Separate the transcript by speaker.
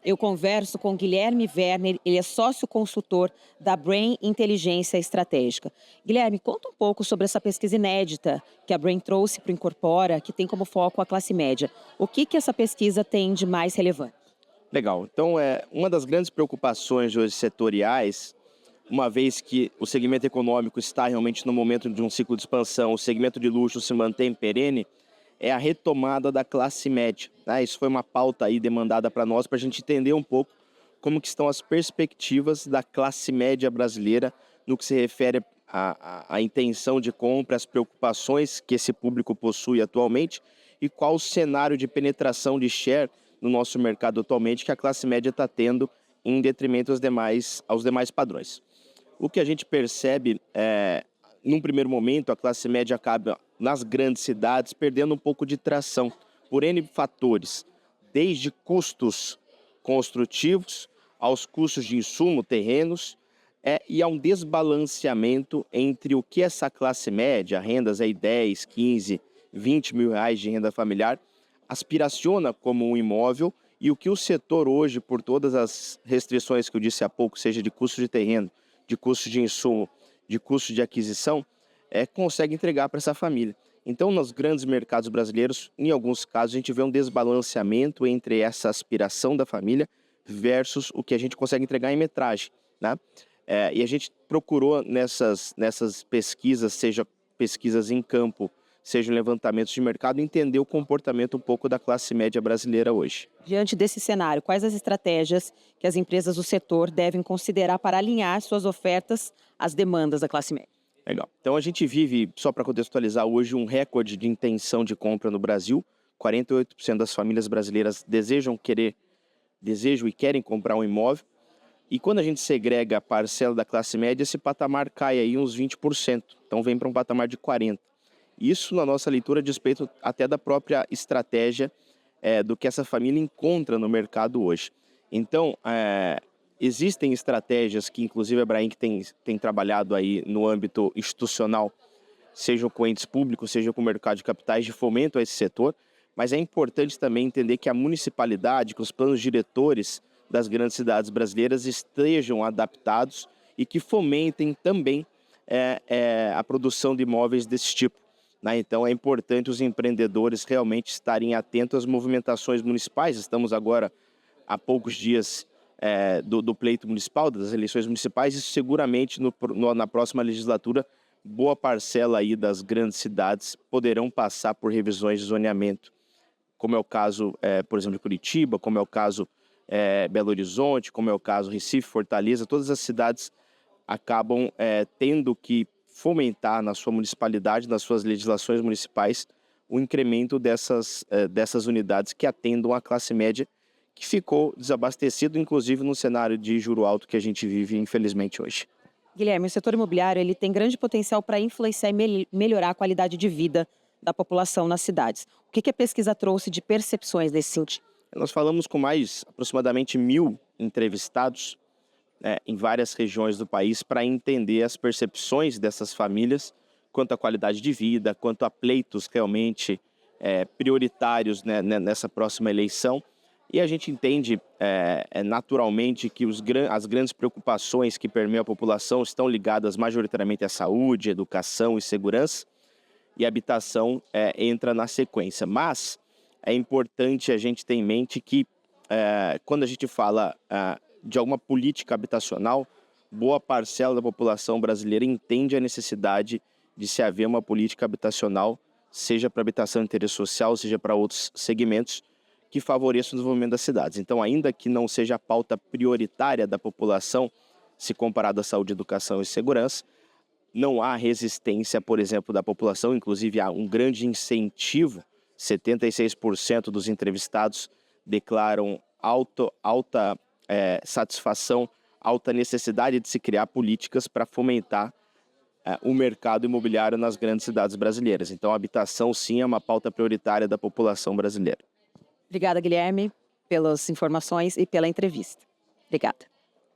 Speaker 1: Eu converso com Guilherme Werner, ele é sócio-consultor da Brain Inteligência Estratégica. Guilherme, conta um pouco sobre essa pesquisa inédita que a Brain trouxe para o Incorpora, que tem como foco a classe média. O que essa pesquisa tem de mais relevante?
Speaker 2: Legal. Então, uma das grandes preocupações hoje setoriais, uma vez que o segmento econômico está realmente no momento de um ciclo de expansão, o segmento de luxo se mantém perene, é a retomada da classe média, né? Isso foi uma pauta aí demandada para nós, para a gente entender um pouco como que estão as perspectivas da classe média brasileira no que se refere à intenção de compra, as preocupações que esse público possui atualmente e qual o cenário de penetração de share no nosso mercado atualmente que a classe média está tendo em detrimento aos demais padrões. O que a gente percebe num primeiro momento, a classe média acaba nas grandes cidades perdendo um pouco de tração por N fatores, desde custos construtivos aos custos de insumo, terrenos, e a um desbalanceamento entre o que essa classe média, rendas aí 10, 15, 20 mil reais de renda familiar, aspiraciona como um imóvel e o que o setor hoje, por todas as restrições que eu disse há pouco, seja de custo de terreno, de custo de insumo, de custo de aquisição, consegue entregar para essa família. Então, nos grandes mercados brasileiros, em alguns casos, a gente vê um desbalanceamento entre essa aspiração da família versus o que a gente consegue entregar em metragem, né? E a gente procurou nessas pesquisas, seja pesquisas em campo, seja levantamentos de mercado, entender o comportamento um pouco da classe média brasileira hoje.
Speaker 1: Diante desse cenário, quais as estratégias que as empresas do setor devem considerar para alinhar suas ofertas às demandas da classe média?
Speaker 2: Legal. Então a gente vive, só para contextualizar hoje, um recorde de intenção de compra no Brasil. 48% das famílias brasileiras desejam e querem comprar um imóvel. E quando a gente segrega a parcela da classe média, esse patamar cai aí uns 20%. Então vem para um patamar de 40%. Isso, na nossa leitura, diz respeito até da própria estratégia do que essa família encontra no mercado hoje. Então, existem estratégias que, inclusive, a Brain que tem trabalhado aí no âmbito institucional, seja com entes públicos, seja com o mercado de capitais, de fomento a esse setor, mas é importante também entender que a municipalidade, que os planos diretores das grandes cidades brasileiras estejam adaptados e que fomentem também a produção de imóveis desse tipo, né? Então é importante os empreendedores realmente estarem atentos às movimentações municipais. Estamos agora há poucos dias do pleito municipal, das eleições municipais, e seguramente na próxima legislatura, boa parcela aí das grandes cidades poderão passar por revisões de zoneamento, como é o caso, por exemplo, de Curitiba, como é o caso Belo Horizonte, como é o caso Recife, Fortaleza. Todas as cidades acabam tendo que fomentar na sua municipalidade, nas suas legislações municipais, o incremento dessas unidades que atendam a classe média, que ficou desabastecido, inclusive no cenário de juro alto que a gente vive, infelizmente, hoje.
Speaker 1: Guilherme, o setor imobiliário ele tem grande potencial para influenciar e melhorar a qualidade de vida da população nas cidades. O que a pesquisa trouxe de percepções nesse sentido?
Speaker 2: Nós falamos com mais aproximadamente 1.000 entrevistados em várias regiões do país para entender as percepções dessas famílias quanto à qualidade de vida, quanto a pleitos realmente prioritários, né, nessa próxima eleição. E a gente entende naturalmente que as grandes preocupações que permeiam a população estão ligadas majoritariamente à saúde, educação e segurança, e habitação entra na sequência. Mas é importante a gente ter em mente que quando a gente fala de alguma política habitacional, boa parcela da população brasileira entende a necessidade de se haver uma política habitacional, seja para habitação de interesse social, seja para outros segmentos, que favoreça o desenvolvimento das cidades. Então, ainda que não seja a pauta prioritária da população, se comparado à saúde, educação e segurança, não há resistência, por exemplo, da população, inclusive há um grande incentivo. 76% dos entrevistados declaram alta satisfação, alta necessidade de se criar políticas para fomentar o mercado imobiliário nas grandes cidades brasileiras. Então, a habitação, sim, é uma pauta prioritária da população brasileira.
Speaker 1: Obrigada, Guilherme, pelas informações e pela entrevista. Obrigada.